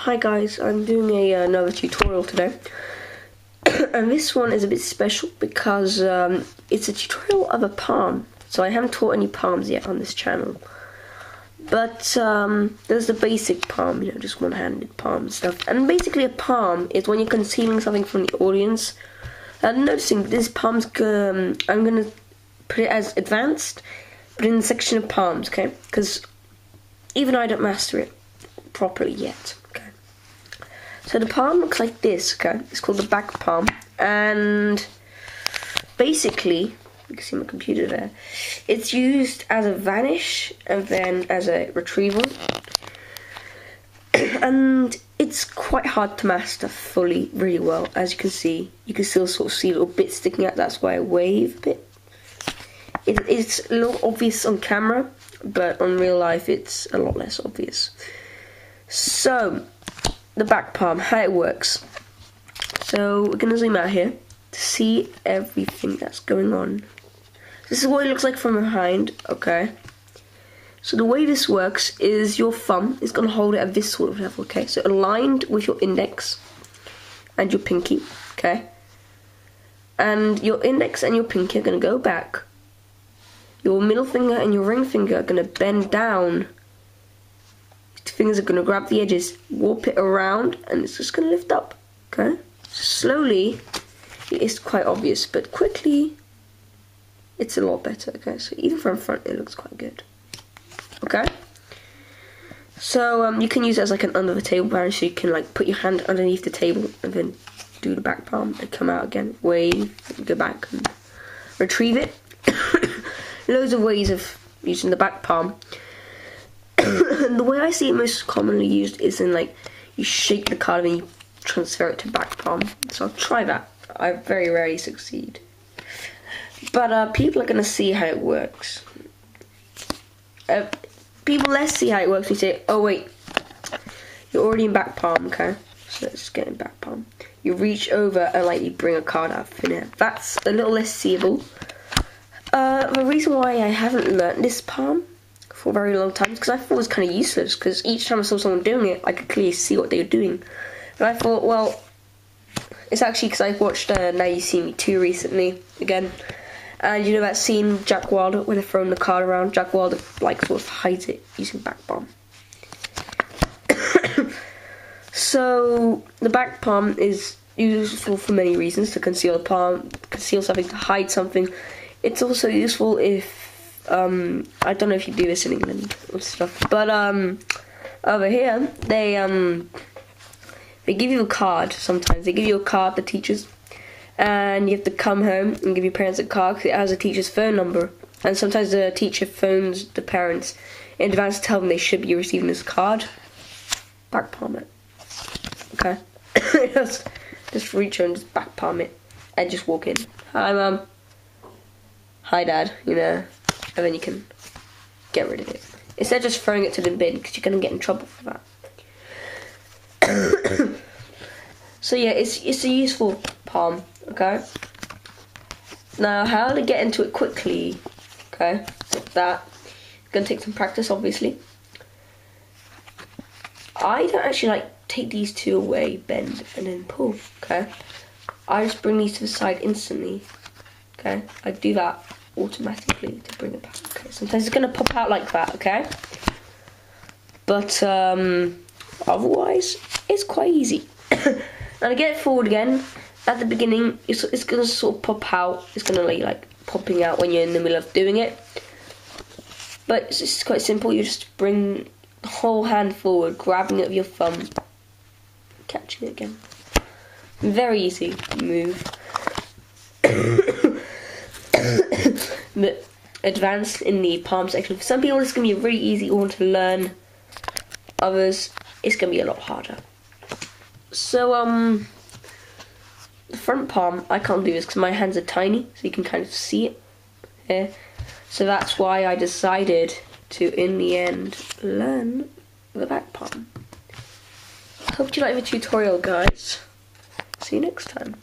Hi guys, I'm doing another tutorial today, and this one is a bit special because it's a tutorial of a palm. So I haven't taught any palms yet on this channel, but there's the basic palm, just one-handed palm stuff. And basically a palm is when you're concealing something from the audience. I'm noticing this palm's, I'm going to put it as advanced, but in the section of palms, okay? Because even I don't master it properly yet. So the palm looks like this, okay? It's called the back palm, and basically, you can see my computer there, it's used as a vanish and then as a retrieval, and it's quite hard to master fully, really well. As you can see, you can still sort of see little bits sticking out, that's why I wave a bit. It's a little obvious on camera, but on real life it's a lot less obvious. So, the back palm, how it works. So we're going to zoom out here to see everything that's going on. This is what it looks like from behind, okay? So the way this works is your thumb is going to hold it at this sort of level, okay? So aligned with your index and your pinky, okay? And your index and your pinky are going to go back. Your middle finger and your ring finger are going to bend down. Fingers are going to grab the edges, warp it around, and it's just going to lift up, okay? Slowly, it is quite obvious, but quickly, it's a lot better, okay? So even from front, it looks quite good, okay? So you can use it as like an under the table vanish, so you can like put your hand underneath the table and then do the back palm and come out again, wave, and go back and retrieve it. Loads of ways of using the back palm. The way I see it most commonly used is in like, you shake the card and you transfer it to back palm. So I'll try that. I very rarely succeed. But people are going to see how it works. People less see how it works. You say, oh wait, you're already in back palm, okay? So let's just get in back palm. You reach over and like you bring a card out of thin air. That's a little less seeable. The reason why I haven't learnt this palm for a very long time because I thought it was kind of useless, because each time I saw someone doing it I could clearly see what they were doing, but I thought, well, it's actually because I watched Now You See Me 2 recently again, and you know that scene Jack Wilder when they're throwing the card around, Jack Wilder like sort of hides it using back palm. So the back palm is useful for many reasons: to conceal the palm, conceal something, to hide something. It's also useful if I don't know if you do this in England or stuff, but over here they give you a card. Sometimes they give you a card, the teachers, and you have to come home and give your parents a card because it has a teacher's phone number. And sometimes the teacher phones the parents in advance to tell them they should be receiving this card. Back palm it, okay? just reach and just back palm it and just walk in. Hi mum. Hi dad. And then you can get rid of it. Instead of just throwing it to the bin, because you're going to get in trouble for that. So yeah, it's a useful palm, okay? Now, how to get into it quickly, okay? That. It's going to take some practice, obviously. I don't actually like take these two away, bend, and then pull, okay? I just bring these to the side instantly, okay? I do that automatically to bring it back. Okay, sometimes it's going to pop out like that, okay? But otherwise, it's quite easy. Now to get it forward again, at the beginning, it's going to sort of pop out. It's going to like popping out when you're in the middle of doing it. But it's just quite simple. You just bring the whole hand forward, grabbing it with your thumb, catching it again. Very easy move. But advanced in the palm section. For some people, it's going to be a really easy one to learn. Others, it's going to be a lot harder. So, the front palm, I can't do this because my hands are tiny, so you can kind of see it here. So that's why I decided to, in the end, learn the back palm. Hope you like the tutorial, guys. See you next time.